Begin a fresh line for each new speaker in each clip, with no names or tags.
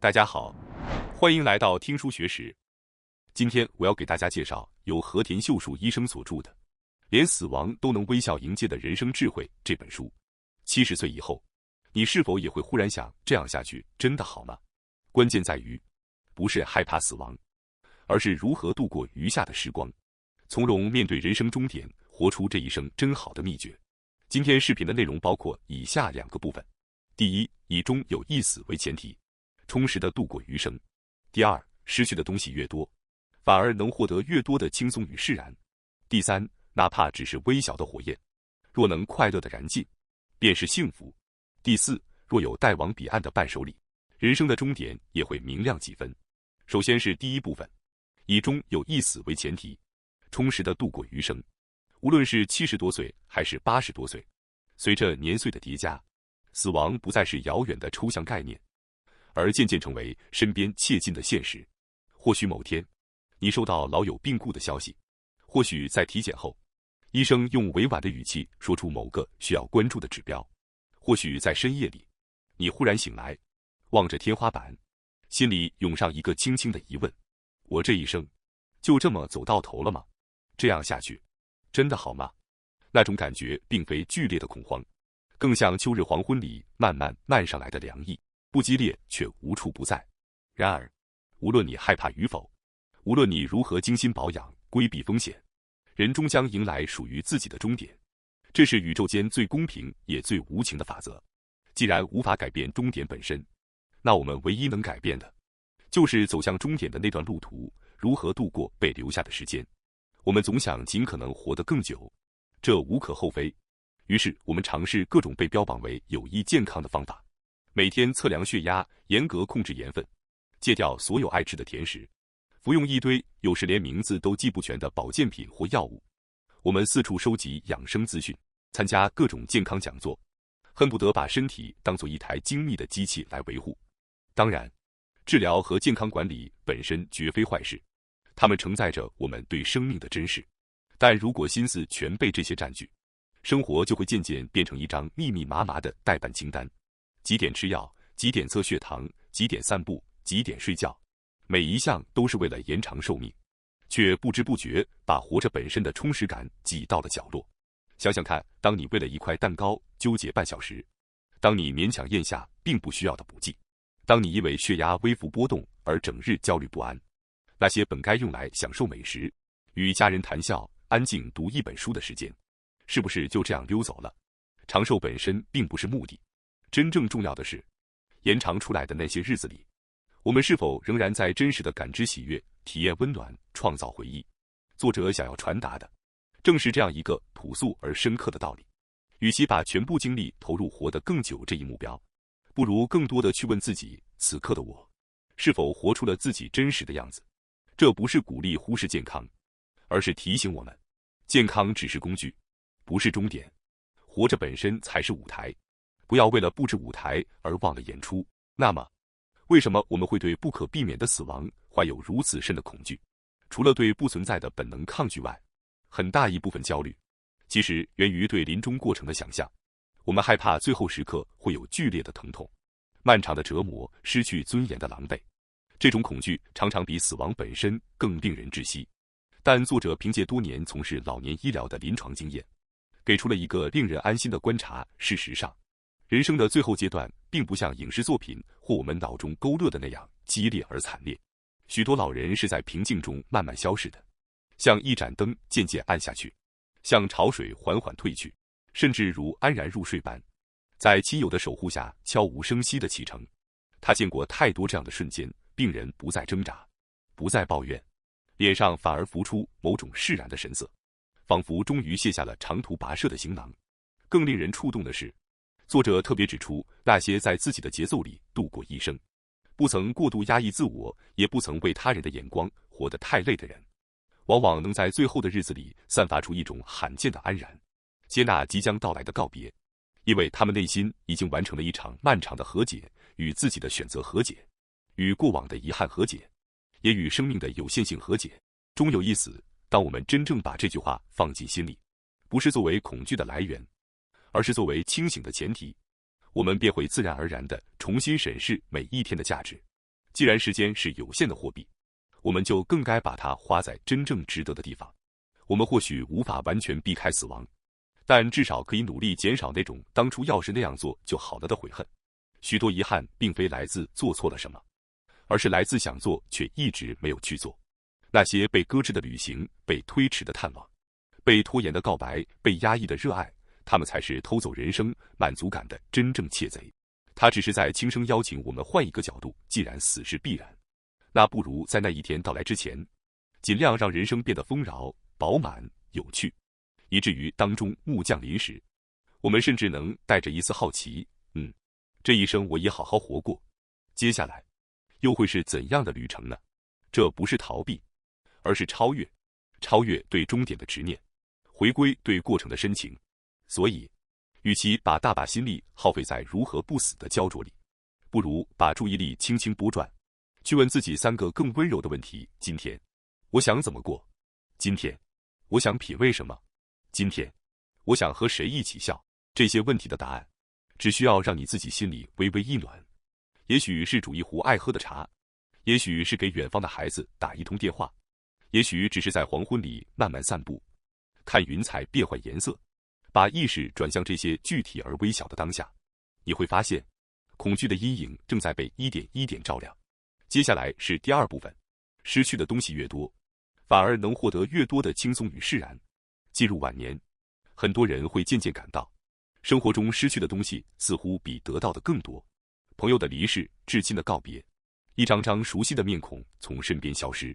大家好，欢迎来到听书学史。今天我要给大家介绍由和田秀树医生所著的《连死亡都能微笑迎接的人生智慧》这本书。70岁以后，你是否也会忽然想，这样下去真的好吗？关键在于，不是害怕死亡，而是如何度过余下的时光，从容面对人生终点，活出这一生真好的秘诀。今天视频的内容包括以下2个部分：第一，以终有一死为前提，充实地度过余生；第二，失去的东西越多，反而能获得越多的轻松与释然；第三，哪怕只是微小的火焰，若能快乐地燃尽，便是幸福；第四，若有带往彼岸的伴手礼，人生的终点也会明亮几分。首先是第一部分，以终有一死为前提，充实地度过余生。无论是70多岁还是80多岁，随着年岁的叠加，死亡不再是遥远的抽象概念，而渐渐成为身边切近的现实。或许某天，你收到老友病故的消息；或许在体检后，医生用委婉的语气说出某个需要关注的指标；或许在深夜里，你忽然醒来，望着天花板，心里涌上一个轻轻的疑问：我这一生就这么走到头了吗？这样下去真的好吗？那种感觉并非剧烈的恐慌，更像秋日黄昏里慢慢漫上来的凉意，不激烈却无处不在。然而，无论你害怕与否，无论你如何精心保养，规避风险，人终将迎来属于自己的终点。这是宇宙间最公平也最无情的法则。既然无法改变终点本身，那我们唯一能改变的，就是走向终点的那段路途，如何度过被留下的时间。我们总想尽可能活得更久，这无可厚非。于是我们尝试各种被标榜为有益健康的方法，每天测量血压，严格控制盐分，戒掉所有爱吃的甜食，服用一堆有时连名字都记不全的保健品或药物。我们四处收集养生资讯，参加各种健康讲座，恨不得把身体当作一台精密的机器来维护。当然，治疗和健康管理本身绝非坏事，它们承载着我们对生命的珍视。但如果心思全被这些占据，生活就会渐渐变成一张密密麻麻的待办清单：几点吃药，几点测血糖，几点散步，几点睡觉，每一项都是为了延长寿命，却不知不觉把活着本身的充实感挤到了角落。想想看，当你为了一块蛋糕纠结半小时，当你勉强咽下并不需要的补剂，当你因为血压微幅波动而整日焦虑不安，那些本该用来享受美食、与家人谈笑、安静读一本书的时间，是不是就这样溜走了？长寿本身并不是目的，真正重要的是，延长出来的那些日子里，我们是否仍然在真实的感知喜悦、体验温暖、创造回忆？作者想要传达的，正是这样一个朴素而深刻的道理。与其把全部精力投入活得更久这一目标，不如更多的去问自己，此刻的我，是否活出了自己真实的样子？这不是鼓励忽视健康，而是提醒我们，健康只是工具，不是终点，活着本身才是舞台。不要为了布置舞台而忘了演出。那么，为什么我们会对不可避免的死亡怀有如此深的恐惧？除了对不存在的本能抗拒外，很大一部分焦虑其实源于对临终过程的想象。我们害怕最后时刻会有剧烈的疼痛、漫长的折磨、失去尊严的狼狈。这种恐惧常常比死亡本身更令人窒息。但作者凭借多年从事老年医疗的临床经验，给出了一个令人安心的观察：事实上，人生的最后阶段并不像影视作品或我们脑中勾勒的那样激烈而惨烈。许多老人是在平静中慢慢消逝的，像一盏灯渐渐暗下去，像潮水缓缓退去，甚至如安然入睡般，在亲友的守护下悄无声息地启程。他见过太多这样的瞬间，病人不再挣扎，不再抱怨，脸上反而浮出某种释然的神色，仿佛终于卸下了长途跋涉的行囊。更令人触动的是，作者特别指出，那些在自己的节奏里度过一生，不曾过度压抑自我，也不曾为他人的眼光活得太累的人，往往能在最后的日子里散发出一种罕见的安然，接纳即将到来的告别，因为他们内心已经完成了一场漫长的和解，与自己的选择和解，与过往的遗憾和解，也与生命的有限性和解。终有一死，当我们真正把这句话放进心里，不是作为恐惧的来源，而是作为清醒的前提，我们便会自然而然地重新审视每一天的价值。既然时间是有限的货币，我们就更该把它花在真正值得的地方。我们或许无法完全避开死亡，但至少可以努力减少那种当初要是那样做就好了的悔恨。许多遗憾并非来自做错了什么，而是来自想做却一直没有去做。那些被搁置的旅行，被推迟的探望，被拖延的告白，被压抑的热爱，他们才是偷走人生满足感的真正窃贼。他只是在轻声邀请我们换一个角度，既然死是必然，那不如在那一天到来之前，尽量让人生变得丰饶、饱满、有趣，以至于当中木降临时，我们甚至能带着一丝好奇，这一生我也好好活过，接下来又会是怎样的旅程呢？这不是逃避，而是超越，超越对终点的执念，回归对过程的深情。所以，与其把大把心力耗费在如何不死的焦灼里，不如把注意力轻轻拨转，去问自己3个更温柔的问题：今天，我想怎么过？今天，我想品味什么？今天，我想和谁一起笑？这些问题的答案，只需要让你自己心里微微一暖。也许是煮一壶爱喝的茶，也许是给远方的孩子打一通电话，也许只是在黄昏里慢慢散步，看云彩变换颜色。把意识转向这些具体而微小的当下，你会发现，恐惧的阴影正在被一点一点照亮。接下来是第2部分，失去的东西越多，反而能获得越多的轻松与释然。进入晚年，很多人会渐渐感到，生活中失去的东西似乎比得到的更多。朋友的离世，至亲的告别，一张张熟悉的面孔从身边消失，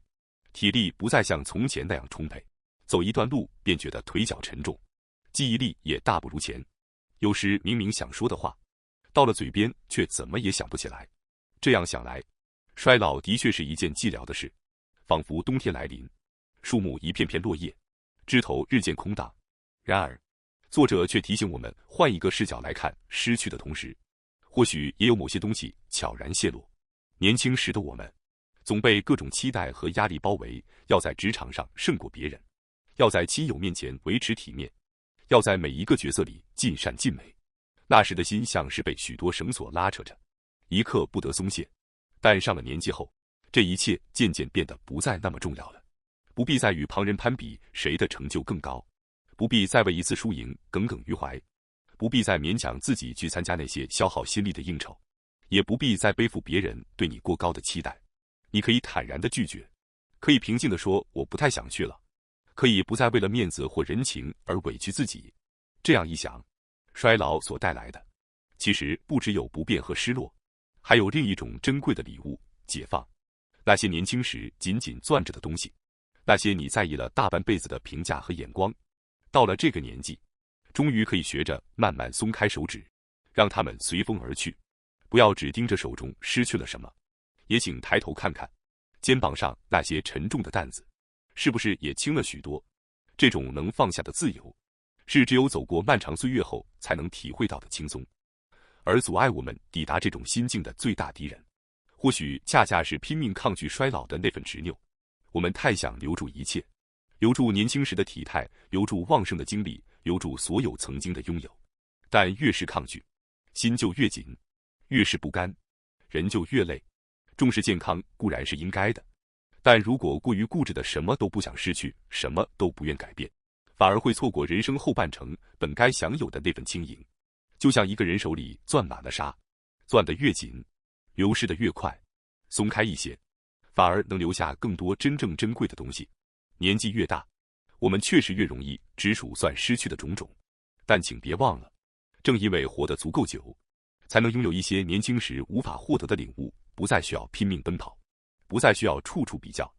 体力不再像从前那样充沛，走一段路便觉得腿脚沉重。记忆力也大不如前，有时明明想说的话，到了嘴边却怎么也想不起来。这样想来，衰老的确是一件寂寥的事，仿佛冬天来临，树木一片片落叶，枝头日渐空荡。然而，作者却提醒我们换一个视角来看失去的同时，或许也有某些东西悄然泄露。年轻时的我们，总被各种期待和压力包围，要在职场上胜过别人，要在亲友面前维持体面，要在每一个角色里尽善尽美。那时的心像是被许多绳索拉扯着，一刻不得松懈。但上了年纪后，这一切渐渐变得不再那么重要了。不必再与旁人攀比谁的成就更高，不必再为一次输赢耿耿于怀，不必再勉强自己去参加那些消耗心力的应酬，也不必再背负别人对你过高的期待。你可以坦然地拒绝，可以平静地说我不太想去了，可以不再为了面子或人情而委屈自己。这样一想，衰老所带来的，其实不只有不便和失落，还有另一种珍贵的礼物——解放。那些年轻时紧紧攥着的东西，那些你在意了大半辈子的评价和眼光，到了这个年纪，终于可以学着慢慢松开手指，让它们随风而去。不要只盯着手中失去了什么，也请抬头看看肩膀上那些沉重的担子，是不是也轻了许多？这种能放下的自由，是只有走过漫长岁月后才能体会到的轻松。而阻碍我们抵达这种心境的最大敌人，或许恰恰是拼命抗拒衰老的那份执拗。我们太想留住一切，留住年轻时的体态，留住旺盛的精力，留住所有曾经的拥有。但越是抗拒，心就越紧，越是不甘，人就越累。重视健康固然是应该的，但如果过于固执的什么都不想失去，什么都不愿改变，反而会错过人生后半程本该享有的那份轻盈。就像一个人手里攥满了沙，攥得越紧，流失得越快，松开一些，反而能留下更多真正珍贵的东西。年纪越大，我们确实越容易只数算失去的种种，但请别忘了，正因为活得足够久，才能拥有一些年轻时无法获得的领悟。不再需要拼命奔跑，不再需要处处比较，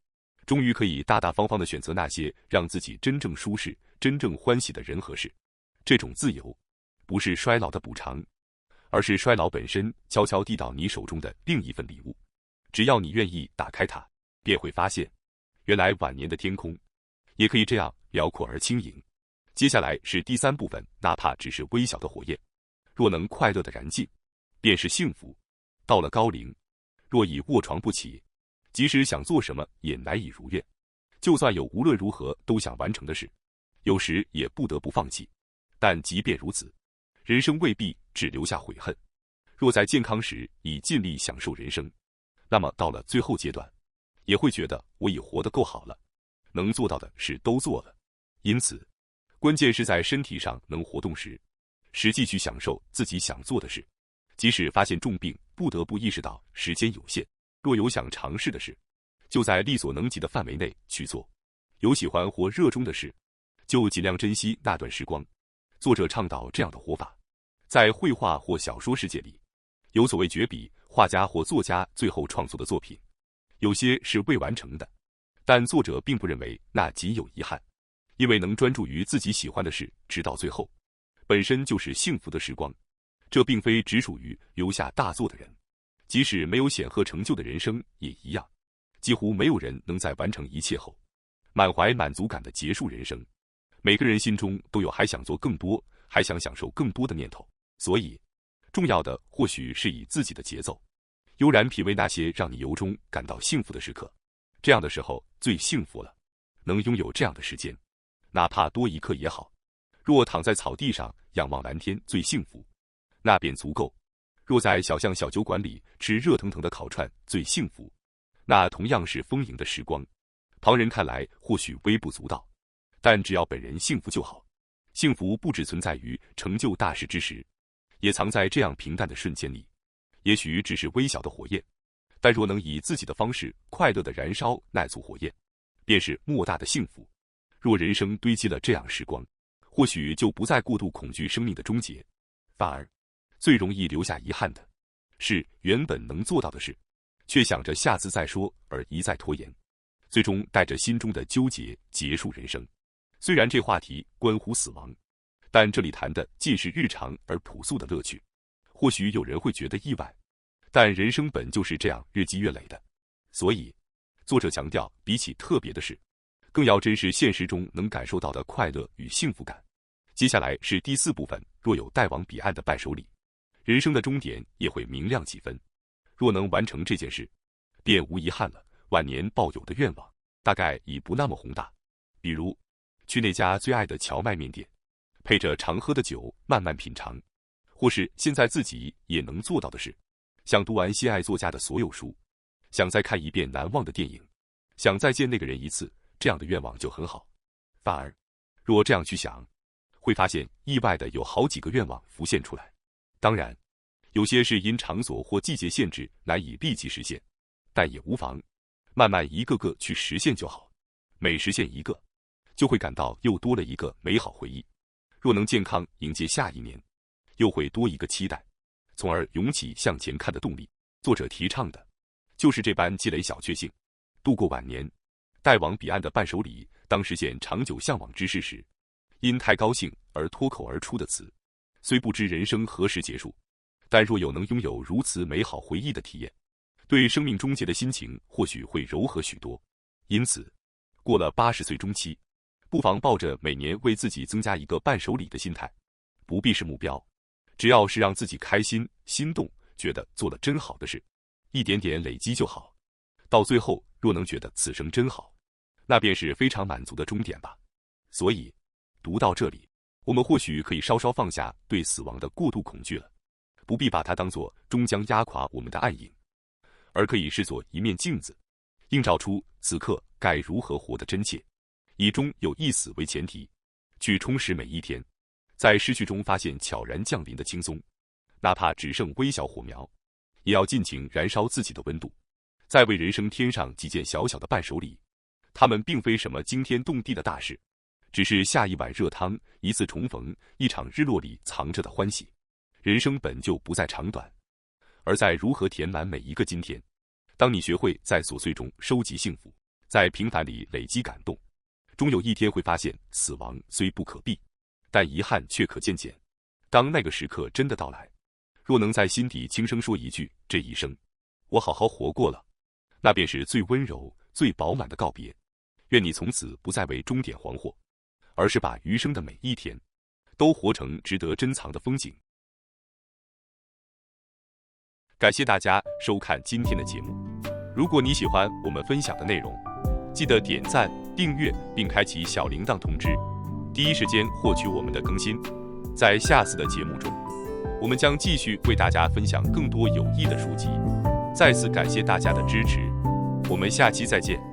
终于可以大大方方地选择那些让自己真正舒适、真正欢喜的人和事。这种自由，不是衰老的补偿，而是衰老本身悄悄递到你手中的另一份礼物。只要你愿意打开它，便会发现，原来晚年的天空，也可以这样辽阔而轻盈。接下来是第3部分，哪怕只是微小的火焰，若能快乐地燃尽，便是幸福。到了高龄，若已卧床不起，即使想做什么也难以如愿，就算有无论如何都想完成的事，有时也不得不放弃。但即便如此，人生未必只留下悔恨。若在健康时已尽力享受人生，那么到了最后阶段，也会觉得我已活得够好了，能做到的事都做了。因此，关键是在身体上能活动时，实际去享受自己想做的事。即使发现重病，不得不意识到时间有限，若有想尝试的事，就在力所能及的范围内去做。有喜欢或热衷的事，就尽量珍惜那段时光。作者倡导这样的活法。在绘画或小说世界里，有所谓绝笔画家或作家最后创作的作品，有些是未完成的，但作者并不认为那仅有遗憾，因为能专注于自己喜欢的事直到最后，本身就是幸福的时光。这并非只属于留下大作的人，即使没有显赫成就的人生也一样。几乎没有人能在完成一切后，满怀满足感地结束人生。每个人心中都有还想做更多，还想享受更多的念头。所以，重要的或许是以自己的节奏，悠然品味那些让你由衷感到幸福的时刻。这样的时候最幸福了，能拥有这样的时间，哪怕多一刻也好。若躺在草地上仰望蓝天最幸福，那便足够。若在小巷小酒馆里吃热腾腾的烤串最幸福，那同样是丰盈的时光。旁人看来或许微不足道，但只要本人幸福就好。幸福不只存在于成就大事之时，也藏在这样平淡的瞬间里。也许只是微小的火焰，但若能以自己的方式快乐地燃烧那簇火焰，便是莫大的幸福。若人生堆积了这样时光，或许就不再过度恐惧生命的终结，反而最容易留下遗憾的是原本能做到的事，却想着下次再说而一再拖延，最终带着心中的纠结结束人生。虽然这话题关乎死亡，但这里谈的尽是日常而朴素的乐趣。或许有人会觉得意外，但人生本就是这样日积月累的。所以，作者强调，比起特别的事，更要珍视现实中能感受到的快乐与幸福感。接下来是第4部分，若有带往彼岸的伴手礼，人生的终点也会明亮几分。若能完成这件事，便无遗憾了。晚年抱有的愿望，大概已不那么宏大，比如去那家最爱的荞麦面店，配着常喝的酒慢慢品尝，或是现在自己也能做到的事，想读完心爱作家的所有书，想再看一遍难忘的电影，想再见那个人一次，这样的愿望就很好。反而，若这样去想，会发现意外的有好几个愿望浮现出来。当然，有些是因场所或季节限制难以立即实现，但也无妨，慢慢一个个去实现就好。每实现一个，就会感到又多了一个美好回忆。若能健康迎接下一年，又会多一个期待，从而涌起向前看的动力。作者提倡的就是这般积累小确幸，度过晚年。带往彼岸的伴手礼，当实现长久向往之事时，因太高兴而脱口而出的词，虽不知人生何时结束，但若有能拥有如此美好回忆的体验，对生命终结的心情或许会柔和许多。因此，过了80岁中期，不妨抱着每年为自己增加一个伴手礼的心态，不必是目标，只要是让自己开心、心动，觉得做了真好的事，一点点累积就好。到最后，若能觉得此生真好，那便是非常满足的终点吧。所以，读到这里，我们或许可以稍稍放下对死亡的过度恐惧了，不必把它当作终将压垮我们的暗影，而可以视作一面镜子，映照出此刻该如何活得真切，以终有一死为前提，去充实每一天，在失去中发现悄然降临的轻松。哪怕只剩微小火苗，也要尽情燃烧自己的温度，再为人生添上几件小小的伴手礼。它们并非什么惊天动地的大事，只是下一碗热汤，一次重逢，一场日落里藏着的欢喜。人生本就不在长短，而在如何填满每一个今天。当你学会在琐碎中收集幸福，在平凡里累积感动，终有一天会发现，死亡虽不可避，但遗憾却可渐减。当那个时刻真的到来，若能在心底轻声说一句，这一生我好好活过了，那便是最温柔、最饱满的告别。愿你从此不再为终点惶惑，而是把余生的每一天都活成值得珍藏的风景。感谢大家收看今天的节目。如果你喜欢我们分享的内容，记得点赞、订阅并开启小铃铛通知，第一时间获取我们的更新。在下次的节目中，我们将继续为大家分享更多有益的书籍。再次感谢大家的支持，我们下期再见。